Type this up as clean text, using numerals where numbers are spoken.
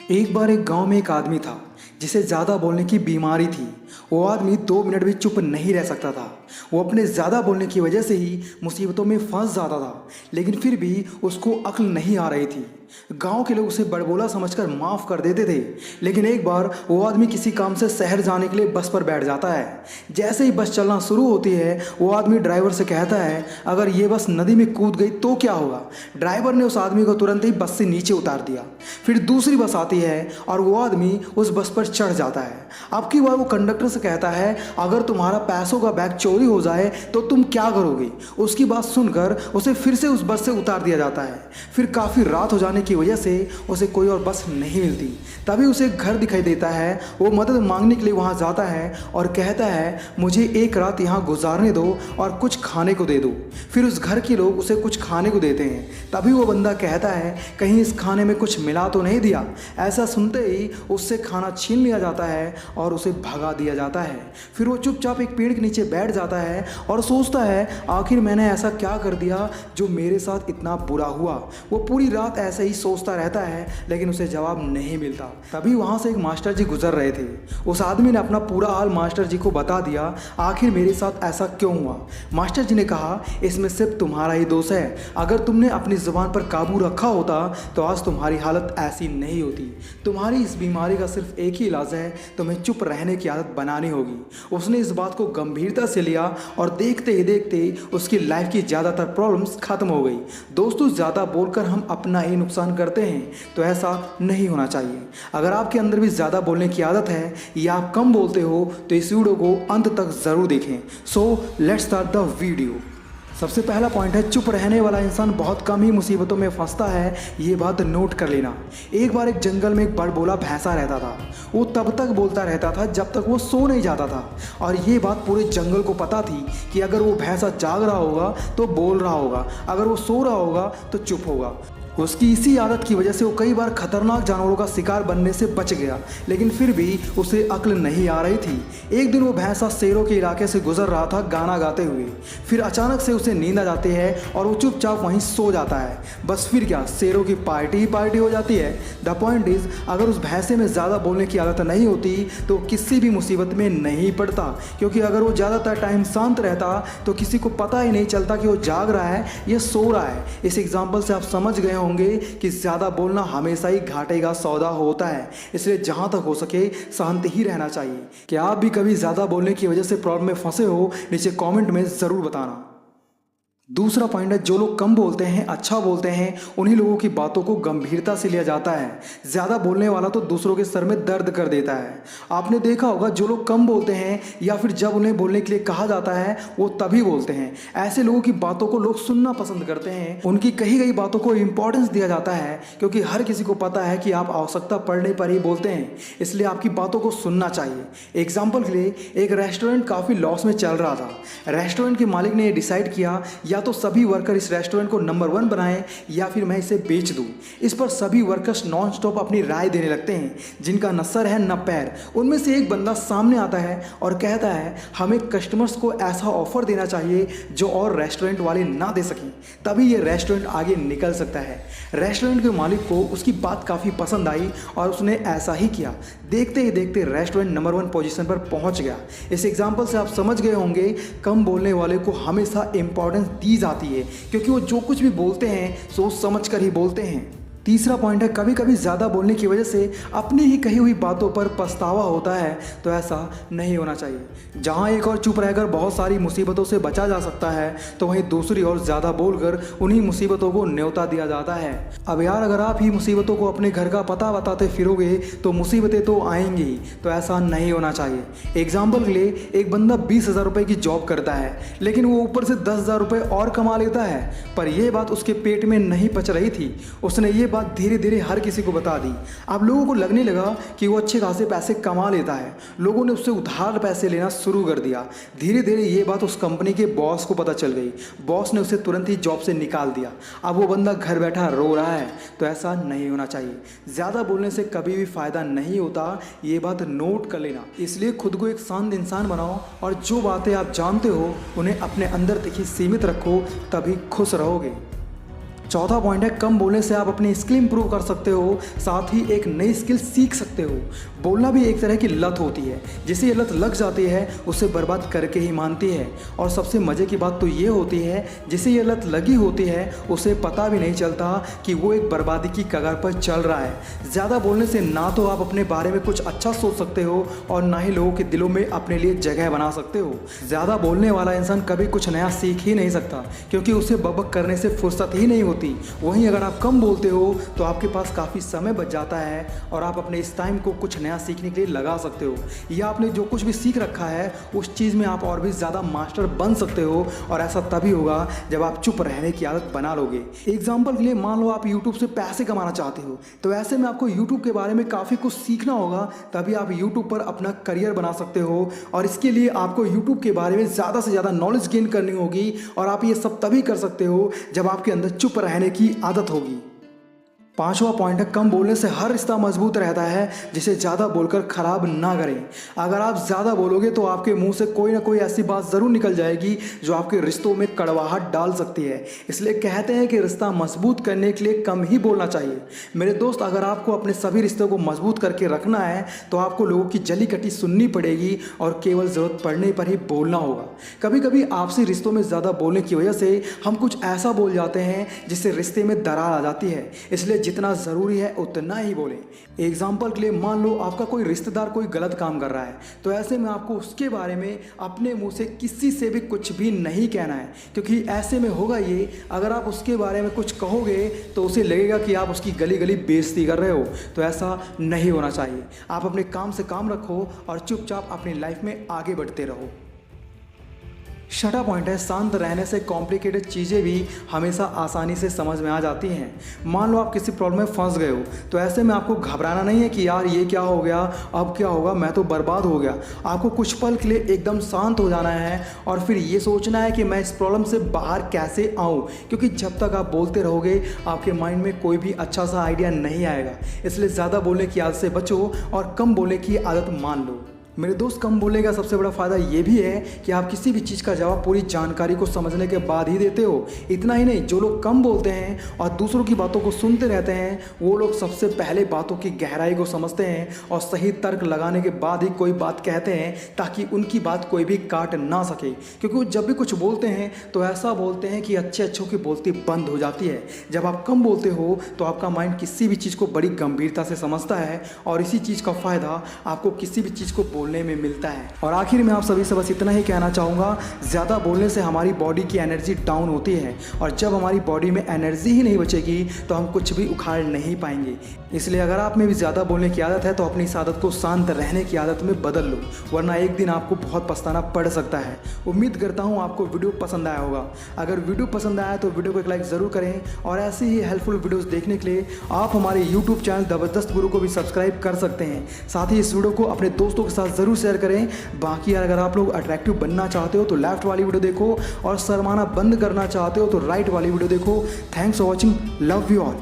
एक बार एक गांव में एक आदमी था जिसे ज़्यादा बोलने की बीमारी थी। वो आदमी 2 मिनट भी चुप नहीं रह सकता था। वो अपने ज़्यादा बोलने की वजह से ही मुसीबतों में फंस जाता था, लेकिन फिर भी उसको अक्ल नहीं आ रही थी। गांव के लोग उसे बड़बोला समझकर माफ़ कर देते थे। लेकिन एक बार वो आदमी किसी काम से शहर जाने के लिए बस पर बैठ जाता है। जैसे ही बस चलना शुरू होती है, वो आदमी ड्राइवर से कहता है, अगर ये बस नदी में कूद गई तो क्या होगा। ड्राइवर ने उस आदमी को तुरंत ही बस से नीचे उतार दिया। फिर दूसरी बस आती है और वो आदमी उस बस पर चढ़ जाता है। अब की बार वो कंडक्टर से कहता है, अगर तुम्हारा पैसों का बैग चोरी हो जाए तो तुम क्या करोगे। उसकी बात सुनकर उसे फिर से उस बस से उतार दिया जाता है। फिर काफ़ी रात हो जाने की वजह से उसे कोई और बस नहीं मिलती। तभी उसे एक घर दिखाई देता है। वो मदद मांगने के लिए वहाँ जाता है और कहता है, मुझे एक रात यहाँ गुजारने दो और कुछ खाने को दे दो। फिर उस घर के लोग उसे कुछ खाने को देते हैं। तभी वो बंदा कहता है, कहीं इस खाने में कुछ मिला तो नहीं दिया। ऐसा सुनते ही उससे खाना छीन लिया जाता है और उसे भगा दिया जाता है। फिर वो चुपचाप एक पेड़ के नीचे बैठ जाता है और सोचता है, आखिर मैंने ऐसा क्या कर दिया जो मेरे साथ इतना बुरा हुआ। वो पूरी रात ऐसे ही सोचता रहता है, लेकिन उसे जवाब नहीं मिलता। तभी वहाँ से एक मास्टर जी गुजर रहे थे। उस आदमी ने अपना पूरा हाल मास्टर जी को बता दिया, आखिर मेरे साथ ऐसा क्यों हुआ। मास्टर जी ने कहा, इसमें सिर्फ तुम्हारा ही दोष है। अगर तुमने अपनी जुबान पर काबू रखा होता तो आज तुम्हारी हालत ऐसी नहीं होती। तुम्हारी इस बीमारी का सिर्फ एक ही इलाज है, तुम्हें चुप रहने की आदत बनानी होगी। उसने इस बात को गंभीरता से लिया और देखते ही देखते उसकी लाइफ की ज़्यादातर प्रॉब्लम्स खत्म हो गई। दोस्तों, ज़्यादा बोलकर हम अपना ही नुकसान करते हैं, तो ऐसा नहीं होना चाहिए। अगर आपके अंदर भी ज़्यादा बोलने की आदत है या आप कम बोलते हो तो इस वीडियो को अंत तक ज़रूर देखें। So let's start the video. सबसे पहला पॉइंट है, चुप रहने वाला इंसान बहुत कम ही मुसीबतों में फंसता है। ये बात नोट कर लेना। एक बार एक जंगल में एक बड़बोला भैंसा रहता था। वो तब तक बोलता रहता था जब तक वो सो नहीं जाता था, और ये बात पूरे जंगल को पता थी कि अगर वो भैंसा जाग रहा होगा तो बोल रहा होगा, अगर वो सो रहा होगा तो चुप होगा। उसकी इसी आदत की वजह से वो कई बार खतरनाक जानवरों का शिकार बनने से बच गया, लेकिन फिर भी उसे अक्ल नहीं आ रही थी। एक दिन वो भैंसा शेरों के इलाके से गुजर रहा था गाना गाते हुए। फिर अचानक से उसे नींद आ जाती है और वो चुपचाप वहीं सो जाता है। बस फिर क्या, शेरों की पार्टी ही पार्टी हो जाती है। द पॉइंट इज, अगर उस भैंसे में ज़्यादा बोलने की आदत नहीं होती तो किसी भी मुसीबत में नहीं पड़ता, क्योंकि अगर वो ज़्यादातर टाइम शांत रहता तो किसी को पता ही नहीं चलता कि वो जाग रहा है या सो रहा है। इस एग्जाम्पल से आप समझ गए होंगे कि ज्यादा बोलना हमेशा ही घाटे का सौदा होता है, इसलिए जहां तक हो सके शांत ही रहना चाहिए। क्या आप भी कभी ज्यादा बोलने की वजह से प्रॉब्लम में फंसे हो? नीचे कमेंट में जरूर बताना। दूसरा पॉइंट है, जो लोग कम बोलते हैं, अच्छा बोलते हैं, उन्हीं लोगों की बातों को गंभीरता से लिया जाता है। ज़्यादा बोलने वाला तो दूसरों के सर में दर्द कर देता है। आपने देखा होगा, जो लोग कम बोलते हैं या फिर जब उन्हें बोलने के लिए कहा जाता है वो तभी बोलते हैं। ऐसे लोगों की बातों को लोग सुनना पसंद करते हैं। उनकी कही गई बातों को इंपॉर्टेंस दिया जाता है, क्योंकि हर किसी को पता है कि आप आवश्यकता पड़ने पर ही बोलते हैं, इसलिए आपकी बातों को सुनना चाहिए। एग्जाम्पल के लिए, एक रेस्टोरेंट काफ़ी लॉस में चल रहा था। रेस्टोरेंट के मालिक ने डिसाइड किया, या तो सभी वर्कर इस रेस्टोरेंट को नंबर 1 बनाएं या फिर मैं इसे बेच दूं। इस पर सभी वर्कर्स नॉन स्टॉप अपनी राय देने लगते हैं, जिनका न सर है न पैर। उनमें से एक बंदा सामने आता है और कहता है, हमें कस्टमर्स को ऐसा ऑफर देना चाहिए जो और रेस्टोरेंट वाले ना दे सकें, तभी ये रेस्टोरेंट आगे निकल सकता है। रेस्टोरेंट के मालिक को उसकी बात काफ़ी पसंद आई और उसने ऐसा ही किया। देखते ही देखते रेस्टोरेंट नंबर 1 पोजीशन पर पहुंच गया। इस एग्जाम्पल से आप समझ गए होंगे, कम बोलने वाले को हमेशा इंपॉर्टेंस दी जाती है, क्योंकि वो जो कुछ भी बोलते हैं सोच समझ कर ही बोलते हैं। तीसरा पॉइंट है, कभी कभी ज़्यादा बोलने की वजह से अपनी ही कही हुई बातों पर पछतावा होता है, तो ऐसा नहीं होना चाहिए। जहां एक और चुप रहकर बहुत सारी मुसीबतों से बचा जा सकता है, तो वहीं दूसरी ओर ज़्यादा बोलकर उन्हीं मुसीबतों को न्योता दिया जाता है। अब यार, अगर आप ही मुसीबतों को अपने घर का पता बताते फिरोगे तो मुसीबतें तो आएंगी ही, तो ऐसा नहीं होना चाहिए। एग्जाम्पल के लिए, एक बंदा 20,000 रुपये की जॉब करता है, लेकिन वो ऊपर से 10,000 रुपये और कमा लेता है, पर यह बात उसके पेट में नहीं पच रही थी। उसने ये बात धीरे धीरे हर किसी को बता दी। अब लोगों को लगने लगा कि वो अच्छे खासे पैसे कमा लेता है। लोगों ने उससे उधार पैसे लेना शुरू कर दिया। धीरे धीरे ये बात उस कंपनी के बॉस को पता चल गई। बॉस ने उसे तुरंत ही जॉब से निकाल दिया। अब वो बंदा घर बैठा रो रहा है, तो ऐसा नहीं होना चाहिए। ज़्यादा बोलने से कभी भी फ़ायदा नहीं होता, ये बात नोट कर लेना। इसलिए खुद को एक शांत इंसान बनाओ और जो बातें आप जानते हो उन्हें अपने अंदर तक ही सीमित रखो, तभी खुश रहोगे। चौथा पॉइंट है, कम बोलने से आप अपनी स्किल इंप्रूव कर सकते हो, साथ ही एक नई स्किल सीख सकते हो। बोलना भी एक तरह की लत होती है, जिसे ये लत लग जाती है उसे बर्बाद करके ही मानती है। और सबसे मज़े की बात तो ये होती है, जिसे ये लत लगी होती है उसे पता भी नहीं चलता कि वो एक बर्बादी की कगार पर चल रहा है। ज़्यादा बोलने से ना तो आप अपने बारे में कुछ अच्छा सोच सकते हो और ना ही लोगों के दिलों में अपने लिए जगह बना सकते हो। ज़्यादा बोलने वाला इंसान कभी कुछ नया सीख ही नहीं सकता, क्योंकि उसे बकबक करने से फुर्सत ही नहीं होती। वहीं अगर आप कम बोलते हो तो आपके पास काफ़ी समय बच जाता है और आप अपने इस टाइम को कुछ नया सीखने के लिए लगा सकते हो, या आपने जो कुछ भी सीख रखा है उस चीज़ में आप और भी ज़्यादा मास्टर बन सकते हो। और ऐसा तभी होगा जब आप चुप रहने की आदत बना लोगे। एग्जाम्पल के लिए मान लो आप यूट्यूब से पैसे कमाना चाहते हो, तो ऐसे में आपको यूट्यूब के बारे में काफ़ी कुछ सीखना होगा, तभी आप यूट्यूब पर अपना करियर बना सकते हो। और इसके लिए आपको यूट्यूब के बारे में ज़्यादा से ज़्यादा नॉलेज गेन करनी होगी, और आप ये सब तभी कर सकते हो जब आपके अंदर चुप रहने की आदत होगी। पांचवा पॉइंट है, कम बोलने से हर रिश्ता मजबूत रहता है, जिसे ज़्यादा बोलकर ख़राब ना करें। अगर आप ज़्यादा बोलोगे तो आपके मुंह से कोई ना कोई ऐसी बात ज़रूर निकल जाएगी जो आपके रिश्तों में कड़वाहट डाल सकती है। इसलिए कहते हैं कि रिश्ता मजबूत करने के लिए कम ही बोलना चाहिए। मेरे दोस्त, अगर आपको अपने सभी रिश्तों को मजबूत करके रखना है तो आपको लोगों की जली कटी सुननी पड़ेगी और केवल ज़रूरत पड़ने पर ही बोलना होगा। कभी कभी आपसी रिश्तों में ज़्यादा बोलने की वजह से हम कुछ ऐसा बोल जाते हैं जिससे रिश्ते में दरार आ जाती है, इसलिए जितना ज़रूरी है उतना ही बोलें। एग्जाम्पल के लिए मान लो आपका कोई रिश्तेदार कोई गलत काम कर रहा है, तो ऐसे में आपको उसके बारे में अपने मुंह से किसी से भी कुछ भी नहीं कहना है, क्योंकि ऐसे में होगा ये, अगर आप उसके बारे में कुछ कहोगे तो उसे लगेगा कि आप उसकी गली गली बेइज्जती कर रहे हो। तो ऐसा नहीं होना चाहिए। आप अपने काम से काम रखो और चुपचाप अपनी लाइफ में आगे बढ़ते रहो। छठा पॉइंट है, शांत रहने से कॉम्प्लिकेटेड चीज़ें भी हमेशा आसानी से समझ में आ जाती हैं। मान लो आप किसी प्रॉब्लम में फंस गए हो, तो ऐसे में आपको घबराना नहीं है कि यार ये क्या हो गया, अब क्या होगा, मैं तो बर्बाद हो गया। आपको कुछ पल के लिए एकदम शांत हो जाना है और फिर ये सोचना है कि मैं इस प्रॉब्लम से बाहर कैसे आऊँ, क्योंकि जब तक आप बोलते रहोगे आपके माइंड में कोई भी अच्छा सा आइडिया नहीं आएगा। इसलिए ज़्यादा बोलने की आदत से बचो और कम बोलने की आदत मान लो। मेरे दोस्त, कम बोलने का सबसे बड़ा फ़ायदा ये भी है कि आप किसी भी चीज़ का जवाब पूरी जानकारी को समझने के बाद ही देते हो। इतना ही नहीं, जो लोग कम बोलते हैं और दूसरों की बातों को सुनते रहते हैं, वो लोग सबसे पहले बातों की गहराई को समझते हैं और सही तर्क लगाने के बाद ही कोई बात कहते हैं, ताकि उनकी बात कोई भी काट ना सके। क्योंकि वो जब भी कुछ बोलते हैं तो ऐसा बोलते हैं कि अच्छे अच्छों की बोलती बंद हो जाती है। जब आप कम बोलते हो तो आपका माइंड किसी भी चीज़ को बड़ी गंभीरता से समझता है, और इसी चीज़ का फ़ायदा आपको किसी भी चीज़ को बोलने में मिलता है। और आखिर में आप सभी से बस इतना ही कहना चाहूँगा, ज़्यादा बोलने से हमारी बॉडी की एनर्जी डाउन होती है, और जब हमारी बॉडी में एनर्जी ही नहीं बचेगी तो हम कुछ भी उखाड़ नहीं पाएंगे। इसलिए अगर आप में भी ज़्यादा बोलने की आदत है तो अपनी इस आदत को शांत रहने की आदत में बदल लो, वरना एक दिन आपको बहुत पछताना पड़ सकता है। उम्मीद करता हूँ आपको वीडियो पसंद आया होगा। अगर वीडियो पसंद आया तो वीडियो को एक लाइक ज़रूर करें, और ऐसे ही हेल्पफुल वीडियोज़ देखने के लिए आप हमारे यूट्यूब चैनल ज़बरदस्त गुरु को भी सब्सक्राइब कर सकते हैं। साथ ही इस वीडियो को अपने दोस्तों के साथ ज़रूर शेयर करें। बाकी अगर आप लोग अट्रैक्टिव बनना चाहते हो तो लेफ्ट वाली वीडियो देखो, और शर्माना बंद करना चाहते हो तो राइट वाली वीडियो देखो। Thanks for watching, love you all.